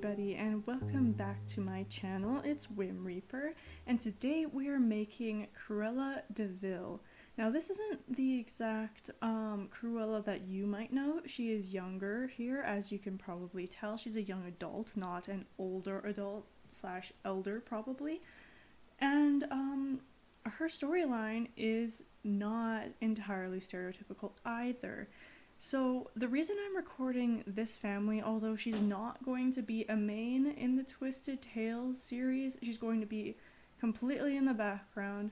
everybody, and welcome back to my channel. It's whimreaper, and today we are making Cruella Deville. Now this isn't the exact Cruella that you might know. She is younger here, as you can probably tell. She's a young adult, not an older adult slash elder probably. And her storyline is not entirely stereotypical either. So the reason I'm recording this family, although she's not going to be a main in the Twisted Tales series, she's going to be completely in the background.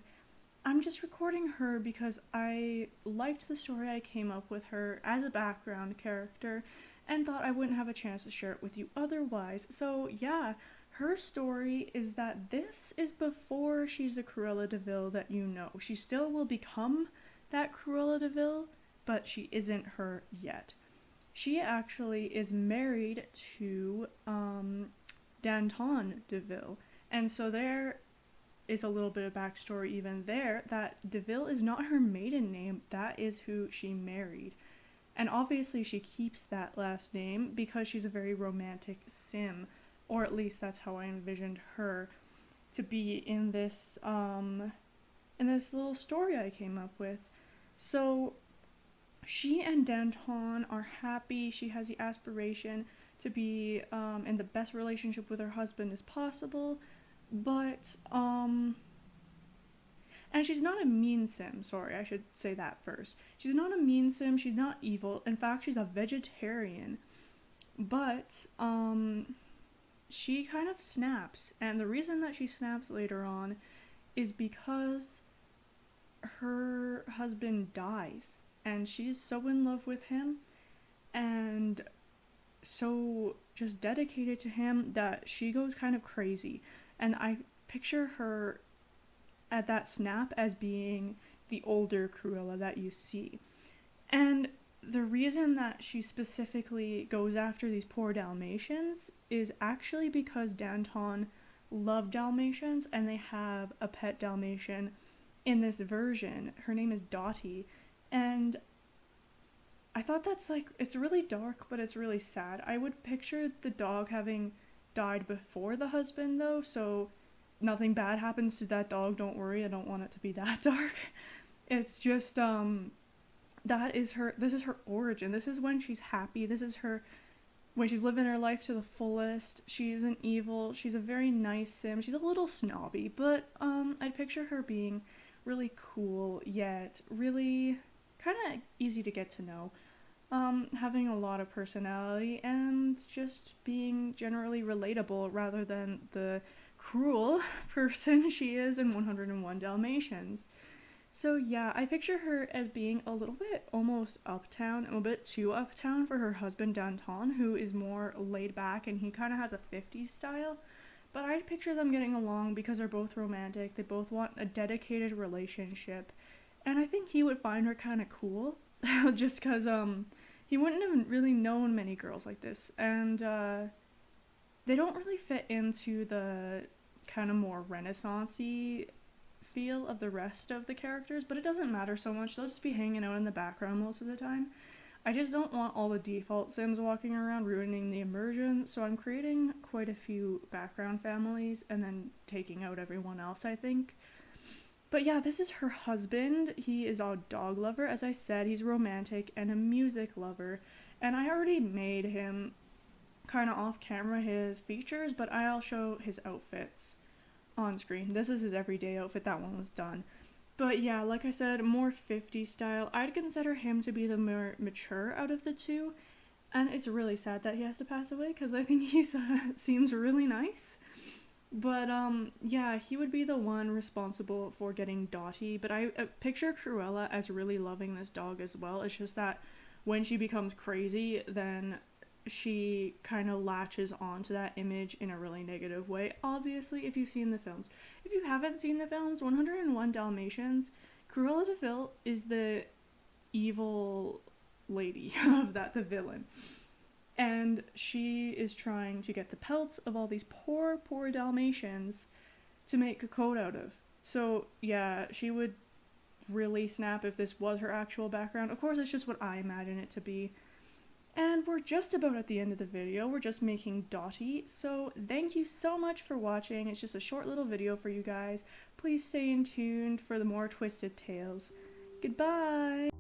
I'm just recording her because I liked the story I came up with her as a background character and thought I wouldn't have a chance to share it with you otherwise. So yeah, her story is that this is before she's the Cruella Deville that you know. She still will become that Cruella Deville, but she isn't her yet. She actually is married to Danton Deville, and so there is a little bit of backstory even there, that Deville is not her maiden name, that is who she married. And obviously she keeps that last name because she's a very romantic sim, or at least that's how I envisioned her to be in this little story I came up with. So she and Danton are happy. She has the aspiration to be in the best relationship with her husband as possible, but and she's not a mean sim. Sorry, I should say that first. She's not a mean sim. She's not evil. In fact, she's a vegetarian. But she kind of snaps, and the reason that she snaps later on is because her husband dies. And she's so in love with him and so just dedicated to him that she goes kind of crazy. And I picture her at that snap as being the older Cruella that you see. And the reason that she specifically goes after these poor Dalmatians is actually because Danton loved Dalmatians, and they have a pet Dalmatian in this version. Her name is Dottie. And I thought it's really dark, but it's really sad. I would picture the dog having died before the husband, though, so nothing bad happens to that dog, don't worry, I don't want it to be that dark. It's just, this is her origin. This is when she's happy. This is when she's living her life to the fullest. She isn't evil. She's a very nice sim. She's a little snobby, but, I'd picture her being really cool, yet really kind of easy to get to know, having a lot of personality and just being generally relatable rather than the cruel person she is in 101 Dalmatians. So yeah, I picture her as being a little bit almost uptown, a bit too uptown for her husband Danton, who is more laid back and he kind of has a 50s style. But I picture them getting along because they're both romantic, they both want a dedicated relationship. And I think he would find her kind of cool, just because he wouldn't have really known many girls like this. And they don't really fit into the kind of more Renaissance-y feel of the rest of the characters, but it doesn't matter so much. They'll just be hanging out in the background most of the time. I just don't want all the default sims walking around ruining the immersion, so I'm creating quite a few background families and then taking out everyone else, I think. But yeah, this is her husband. He is a dog lover. As I said, he's romantic and a music lover. And I already made him kind of off camera his features, but I'll show his outfits on screen. This is his everyday outfit. That one was done. But yeah, like I said, more 50s style. I'd consider him to be the more mature out of the two. And it's really sad that he has to pass away because I think he seems really nice. But, yeah, he would be the one responsible for getting Dottie, but I picture Cruella as really loving this dog as well. It's just that when she becomes crazy, then she kind of latches onto that image in a really negative way. Obviously, if you've seen the films. If you haven't seen the films, 101 Dalmatians, Cruella Deville is the evil lady of that, the villain. And she is trying to get the pelts of all these poor Dalmatians to make a coat out of. So yeah, she would really snap if this was her actual background. Of course, it's just what I imagine it to be. And And we're just about at the end of the video. We're just making Dottie. So thank you so much for watching. It's just a short little video for you guys. Please stay in tuned for the more twisted tales. Goodbye!